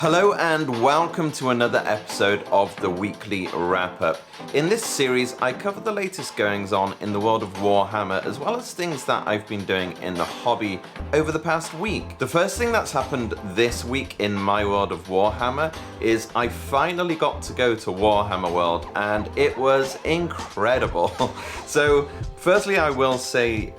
Hello and welcome to another episode of the weekly wrap-up. In this series, I cover the latest goings-on in the world of Warhammer, as well as things that I've been doing in the hobby over the past week. The first thing that's happened this week in my world of Warhammer is I finally got to go to Warhammer World, and it was incredible. So, firstly, I will say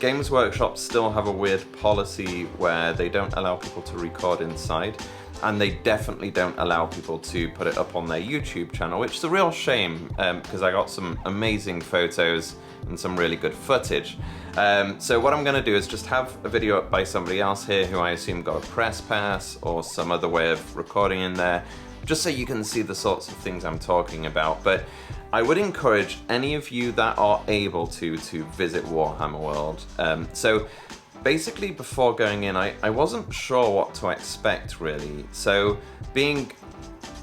Games Workshop still have a weird policy where they don't allow people to record inside. And they definitely don't allow people to put it up on their YouTube channel, which is a real shame because I got some amazing photos and some really good footage. So what I'm going to do is just have a video up by somebody else here who I assume got a press pass or some other way of recording in there, just so you can see the sorts of things I'm talking about. But I would encourage any of you that are able to visit Warhammer World. So basically, before going in, I wasn't sure what to expect, really. So, being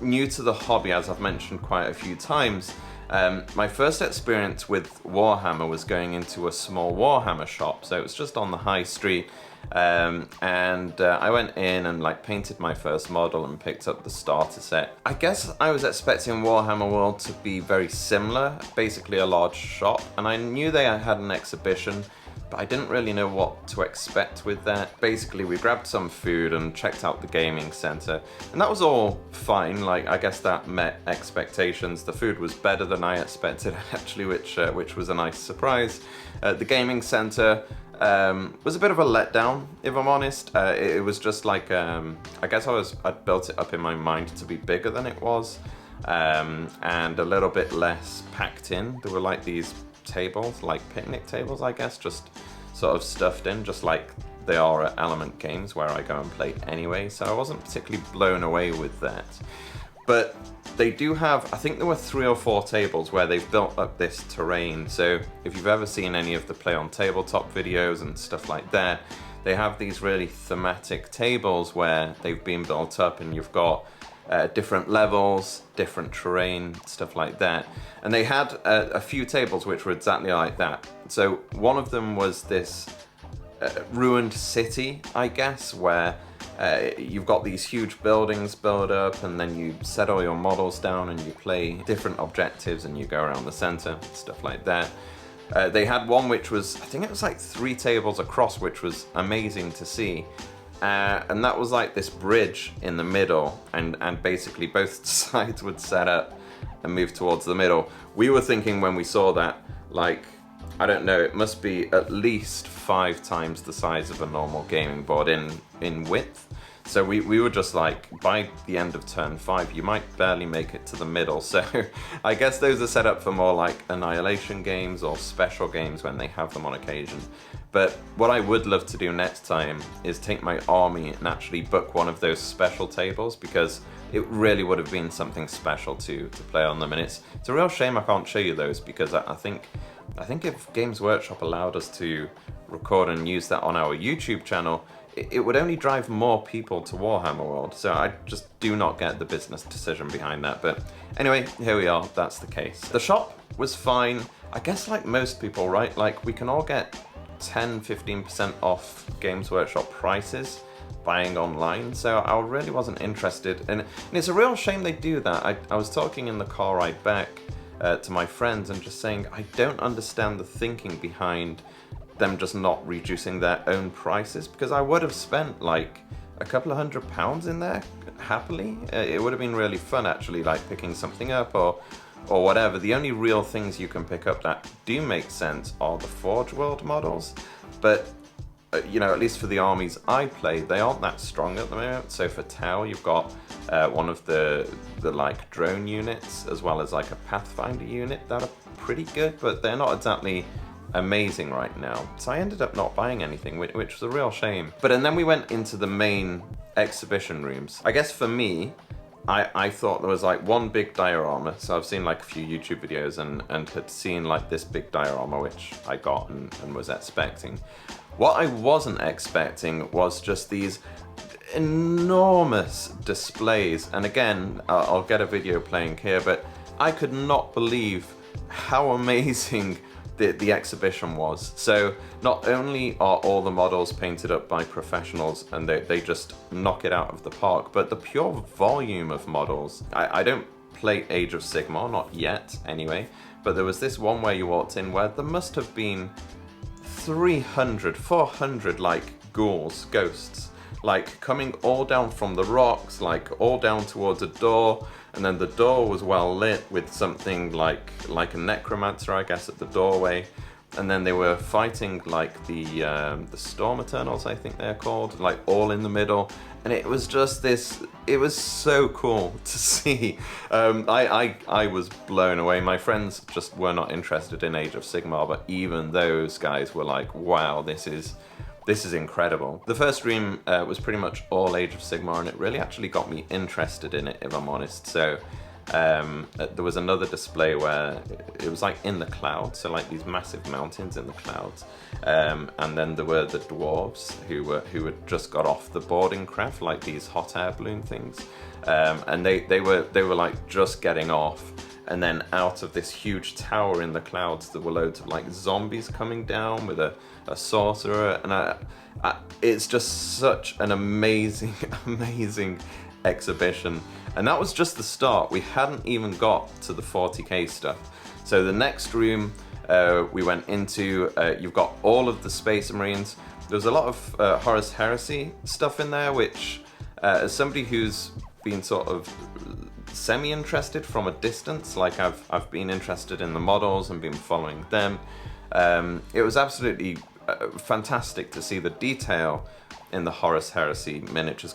new to the hobby, as I've mentioned quite a few times, my first experience with Warhammer was going into a small Warhammer shop. So, it was just on the high street, and I went in and painted my first model and picked up the starter set. I guess I was expecting Warhammer World to be very similar, basically a large shop, and I knew they had an exhibition, but I didn't really know what to expect with that. Basically, we grabbed some food and checked out the gaming center, and that was all fine. I guess that met expectations. The food was better than I expected, actually, which was a nice surprise. The gaming center was a bit of a letdown, if I'm honest. It was just I guess I'd built it up in my mind to be bigger than it was, and a little bit less packed in. There were these tables, picnic tables, I guess, just sort of stuffed in, just like they are at Element Games, where I go and play anyway, so I wasn't particularly blown away with that. But they do have, I think there were 3 or 4 tables where they've built up this terrain, so if you've ever seen any of the Play on Tabletop videos and stuff like that, they have these really thematic tables where they've been built up and you've got different levels, different terrain, stuff like that. And they had a few tables which were exactly like that. So one of them was this ruined city, I guess, where you've got these huge buildings built up, and then you set all your models down and you play different objectives and you go around the center, stuff like that. They had one which was, I think it was 3 tables across, which was amazing to see. And that was this bridge in the middle, and basically both sides would set up and move towards the middle. We were thinking when we saw that, I don't know, it must be at least 5 times the size of a normal gaming board in width. So we were just by the end of turn 5, you might barely make it to the middle. So I guess those are set up for more Annihilation games or special games when they have them on occasion. But what I would love to do next time is take my army and actually book one of those special tables, because it really would have been something special to play on them. And it's a real shame I can't show you those, because I think if Games Workshop allowed us to record and use that on our YouTube channel, it would only drive more people to Warhammer World. So I just do not get the business decision behind that. But anyway, here we are, that's the case. The shop was fine. I guess most people, right? We can all get 10-15% off Games Workshop prices buying online, so I really wasn't interested. And it's a real shame they do that. I was talking in the car ride back to my friends and just saying, I don't understand the thinking behind them just not reducing their own prices, because I would have spent a couple of £100 in there happily. It would have been really fun, actually, picking something up or whatever. The only real things you can pick up that do make sense are the Forge World models, but at least for the armies I play, they aren't that strong at the moment. So for Tau, you've got one of the drone units, as well as a Pathfinder unit that are pretty good, but they're not exactly amazing right now. So I ended up not buying anything, which was a real shame. And then we went into the main exhibition rooms. I guess for me, I thought there was one big diorama. So I've seen a few YouTube videos and had seen this big diorama, which I got and was expecting. What I wasn't expecting was just these enormous displays. And again, I'll get a video playing here, but I could not believe how amazing the exhibition was. So not only are all the models painted up by professionals and they just knock it out of the park, but the pure volume of models. I don't play Age of Sigmar, not yet anyway, but there was this one where you walked in where there must have been 300, 400 like ghouls, ghosts, like coming all down from the rocks, like all down towards a door, and then the door was well lit with something like a necromancer, I guess, at the doorway, and then they were fighting like the Storm Eternals, I think they're called, like all in the middle, and it was just this. It was so cool to see. I was blown away. My friends just were not interested in Age of Sigmar, but even those guys were like, "Wow, this is incredible." The first stream was pretty much all Age of Sigmar, and it really actually got me interested in it, if I'm honest. So there was another display where it was like in the clouds, so like these massive mountains in the clouds, and then there were the dwarves who had just got off the boarding craft, like these hot air balloon things, and they were like just getting off. And then out of this huge tower in the clouds, there were loads of like zombies coming down with a sorcerer, and it's just such an amazing, amazing exhibition. And that was just the start. We hadn't even got to the 40k stuff. So the next room we went into, you've got all of the Space Marines. There was a lot of Horus Heresy stuff in there, which as somebody who's been sort of semi-interested from a distance, like I've been interested in the models and been following them, it was absolutely fantastic to see the detail in the Horus Heresy miniatures,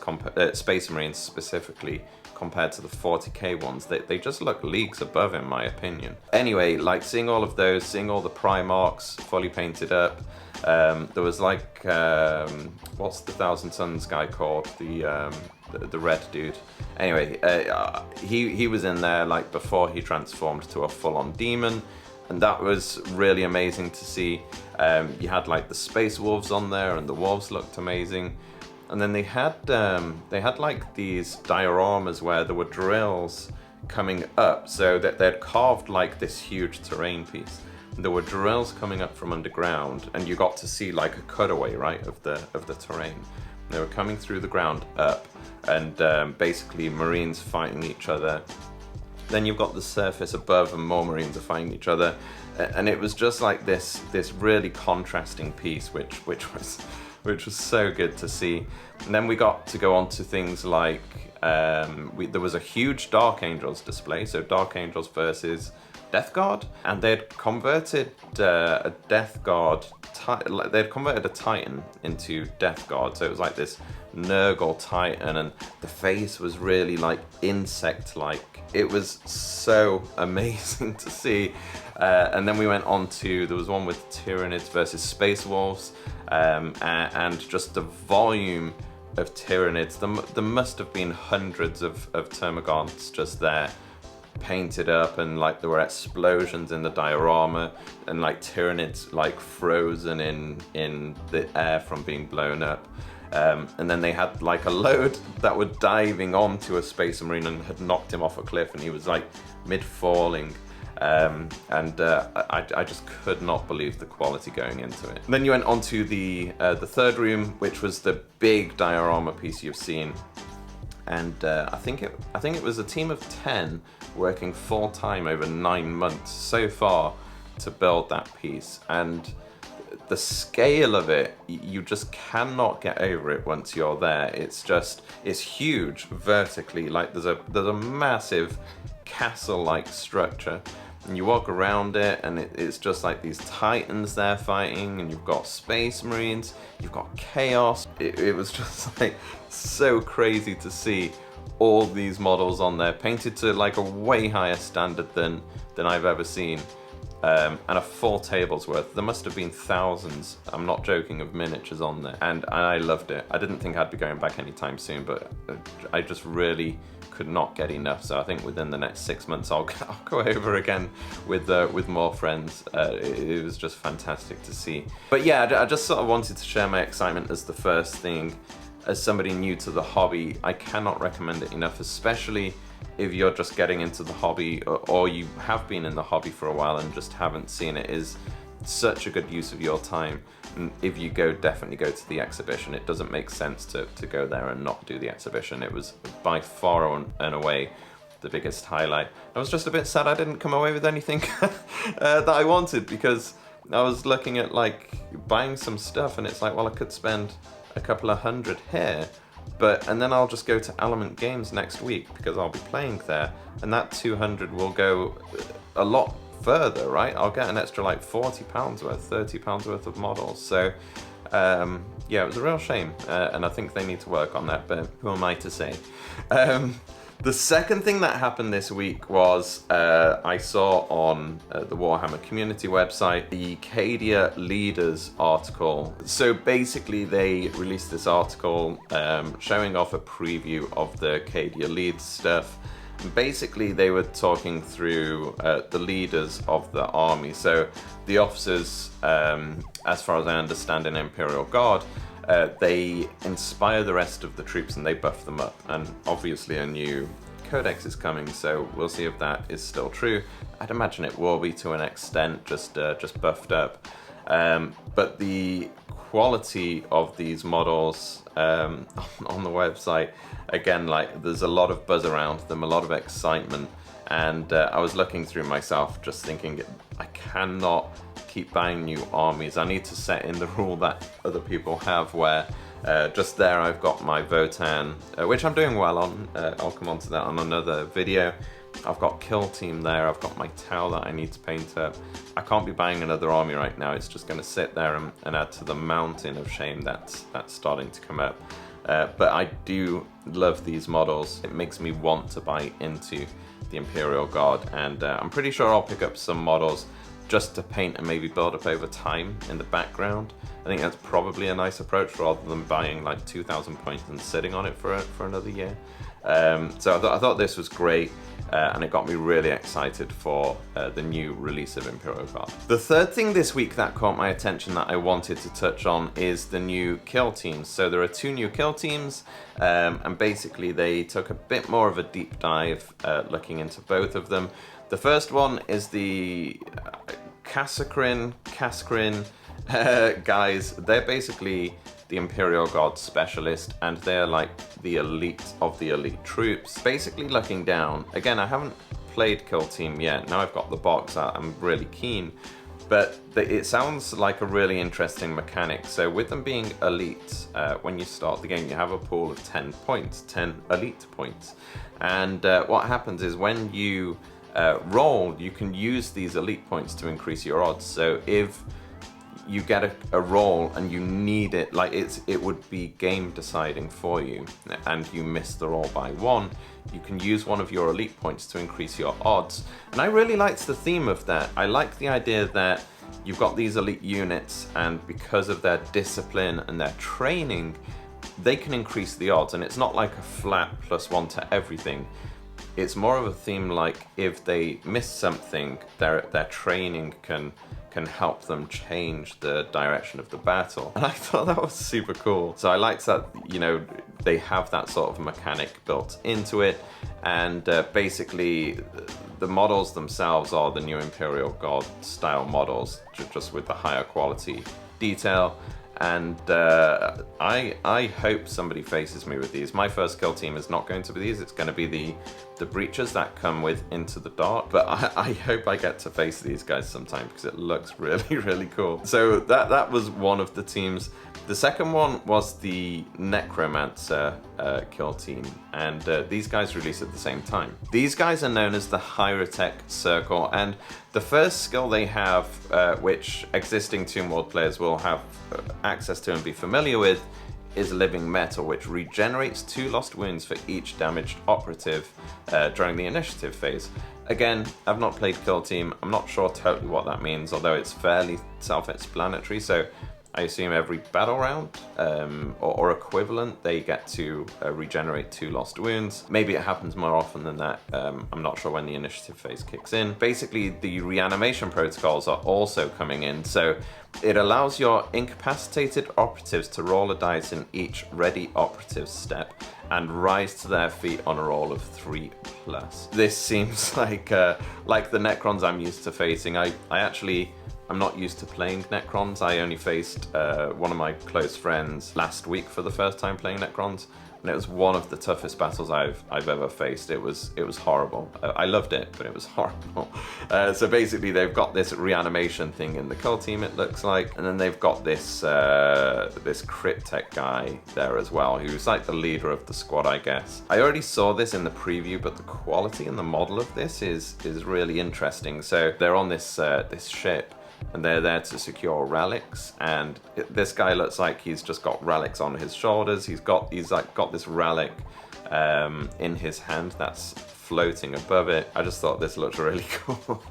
Space Marines specifically, compared to the 40k ones. They just look leagues above, in my opinion. Anyway, like seeing all of those, seeing all the Primarchs fully painted up. There was like, what's the Thousand Suns guy called? The red dude. Anyway, he was in there like before he transformed to a full-on demon, and that was really amazing to see. You had like the Space Wolves on there, and the wolves looked amazing. And then they had like these dioramas where there were drills coming up, so that they'd carved like this huge terrain piece. There were drills coming up from underground, and you got to see like a cutaway, right, of the terrain. They were coming through the ground up, and basically Marines fighting each other. Then you've got the surface above, and more Marines are fighting each other, and it was just like this really contrasting piece, which was so good to see. And then we got to go on to things like there was a huge Dark Angels display, so Dark Angels versus Death Guard, and they'd converted a Death Guard. They'd converted a Titan into Death Guard, so it was like this Nurgle Titan, and the face was really like insect-like. It was so amazing to see. And then we went on to, there was one with Tyranids versus Space Wolves, and just the volume of Tyranids. There must have been hundreds of Termagants just there, painted up, and like there were explosions in the diorama, and like Tyranids like frozen in the air from being blown up. And then they had like a load that were diving onto a Space Marine and had knocked him off a cliff, and he was like mid-falling. I just could not believe the quality going into it. And then you went on to the third room, which was the big diorama piece you've seen. And I think it was a team of 10 working full-time over 9 months so far to build that piece. And the scale of it, you just cannot get over it once you're there. It's huge vertically. Like there's a massive castle-like structure, and you walk around it, and it's just like these Titans there fighting, and you've got Space Marines, you've got Chaos. It was just like so crazy to see all these models on there, painted to like a way higher standard than I've ever seen. And a full table's worth. There must have been thousands, I'm not joking, of miniatures on there, and I loved it. I didn't think I'd be going back anytime soon, but I just really could not get enough. So I think within the next 6 months I'll go over again with more friends. It was just fantastic to see. But yeah, I just sort of wanted to share my excitement as the first thing. As somebody new to the hobby, I cannot recommend it enough, especially if you're just getting into the hobby, or you have been in the hobby for a while and just haven't seen it. Is such a good use of your time. And if you go, definitely go to the exhibition. It doesn't make sense to go there and not do the exhibition. It was by far and away the biggest highlight. I was just a bit sad I didn't come away with anything that I wanted, because I was looking at like buying some stuff and it's like, well, I could spend a couple of $100 here, and then I'll just go to Element Games next week because I'll be playing there, and that 200 will go a lot further, right? I'll get an extra like £40 worth, £30 worth of models. So yeah, it was a real shame, and I think they need to work on that, but who am I to say? The second thing that happened this week was I saw on the Warhammer community website the Cadia Leaders article. So basically they released this article showing off a preview of the Cadia Leads stuff. Basically they were talking through the leaders of the army. So the officers, as far as I understand in Imperial Guard, they inspire the rest of the troops and they buff them up. And obviously a new codex is coming, so we'll see if that is still true. I'd imagine it will be to an extent, just buffed up. But the quality of these models on the website, again, like there's a lot of buzz around them, a lot of excitement. And I was looking through myself just thinking, I cannot keep buying new armies. I need to set in the rule that other people have, where just there I've got my Votan, which I'm doing well on. I'll come on to that on another video. I've got Kill Team there, I've got my Tau that I need to paint up. I can't be buying another army right now. It's just going to sit there and add to the mountain of shame that's starting to come up. But I do love these models. It makes me want to buy into the Imperial Guard, and I'm pretty sure I'll pick up some models just to paint and maybe build up over time in the background. I think that's probably a nice approach rather than buying like 2,000 points and sitting on it for another year. So I thought this was great, and it got me really excited for the new release of Imperial Guard. The third thing this week that caught my attention that I wanted to touch on is the new kill teams. So there are 2 new kill teams, and basically they took a bit more of a deep dive looking into both of them. The first one is the Casakrin guys. They're basically the Imperial Guard specialist, and they're like the elite of the elite troops. Basically looking down, again, I haven't played Kill Team yet. Now I've got the box out, I'm really keen. But it sounds like a really interesting mechanic. So with them being elite, when you start the game, you have a pool of 10 points, 10 elite points. And what happens is when you roll, you can use these elite points to increase your odds. So if you get a roll and you need it, like it would be game deciding for you, and you miss the roll by 1, you can use one of your elite points to increase your odds. And I really liked the theme of that. I like the idea that you've got these elite units, and because of their discipline and their training, they can increase the odds. And it's not like a flat +1 to everything. It's more of a theme like if they miss something, their training can help them change the direction of the battle. And I thought that was super cool. So I liked that, you know, they have that sort of mechanic built into it. And basically the models themselves are the new Imperial Guard style models, just with the higher quality detail. And I hope somebody faces me with these. My first kill team is not going to be these. It's going to be the breachers that come with Into the Dark. But I hope I get to face these guys sometime, because it looks really, really cool. So that was one of the teams. The second one was the Necromancer kill team, and these guys released at the same time. These guys are known as the Hyrotech Circle, and the first skill they have, which existing Tomb World players will have access to and be familiar with, is Living Metal, which regenerates 2 lost wounds for each damaged operative during the initiative phase. Again, I've not played Kill Team. I'm not sure totally what that means, although it's fairly self-explanatory. So I assume every battle round or equivalent, they get to regenerate 2 lost wounds. Maybe it happens more often than that. I'm not sure when the initiative phase kicks in. Basically, the reanimation protocols are also coming in. So it allows your incapacitated operatives to roll a dice in each ready operative step and rise to their feet on a roll of 3+. This seems like the Necrons I'm used to facing. I actually I'm not used to playing Necrons. I only faced one of my close friends last week for the first time playing Necrons, and it was one of the toughest battles I've ever faced. It was horrible. I loved it, but it was horrible. So basically, they've got this reanimation thing in the kill team, it looks like, and then they've got this this crit tech guy there as well, who's like the leader of the squad, I guess. I already saw this in the preview, but the quality and the model of this is really interesting. So they're on this this ship, and they're there to secure relics, and this guy looks like he's just got relics on his shoulders. He's got this relic in his hand that's floating above it. I just thought this looked really cool.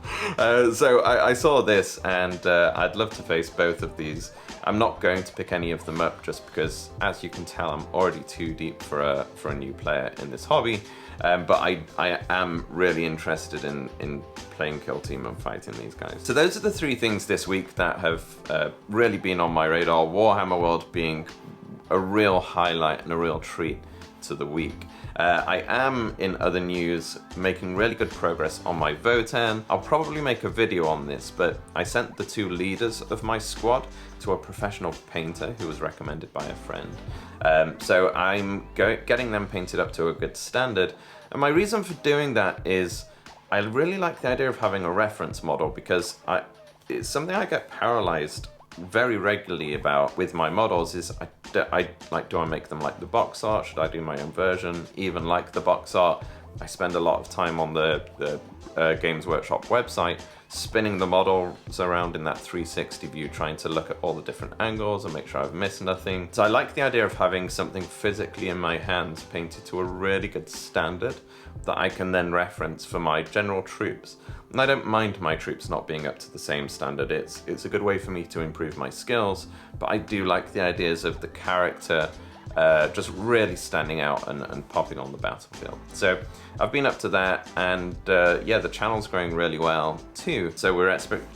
So I saw this, and I'd love to face both of these. I'm not going to pick any of them up just because, as you can tell, I'm already too deep for a new player in this hobby. But I am really interested in playing kill team and fighting these guys. So those are the three things this week that have really been on my radar. Warhammer World being a real highlight and a real treat to the week. I am, in other news, making really good progress on my Votan. I'll probably make a video on this, but I sent the two leaders of my squad to a professional painter who was recommended by a friend. So I'm getting them painted up to a good standard. And my reason for doing that is I really like the idea of having a reference model, because it's something I get paralyzed very regularly about with my models. Is do I make them like the box art? Should I do my own version? Even like the box art, I spend a lot of time on the Games Workshop website spinning the models around in that 360 view, trying to look at all the different angles and make sure I've missed nothing. So I like the idea of having something physically in my hands painted to a really good standard that I can then reference for my general troops. And I don't mind my troops not being up to the same standard. It's a good way for me to improve my skills, but I do like the ideas of the character just really standing out and popping on the battlefield. So I've been up to that, and yeah, the channel's growing really well too. So we're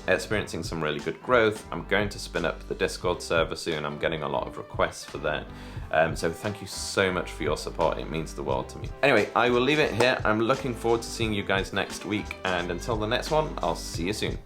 experiencing some really good growth. I'm going to spin up the Discord server soon. I'm getting a lot of requests for that. So thank you so much for your support. It means the world to me. Anyway, I will leave it here. I'm looking forward to seeing you guys next week, and until the next one, I'll see you soon.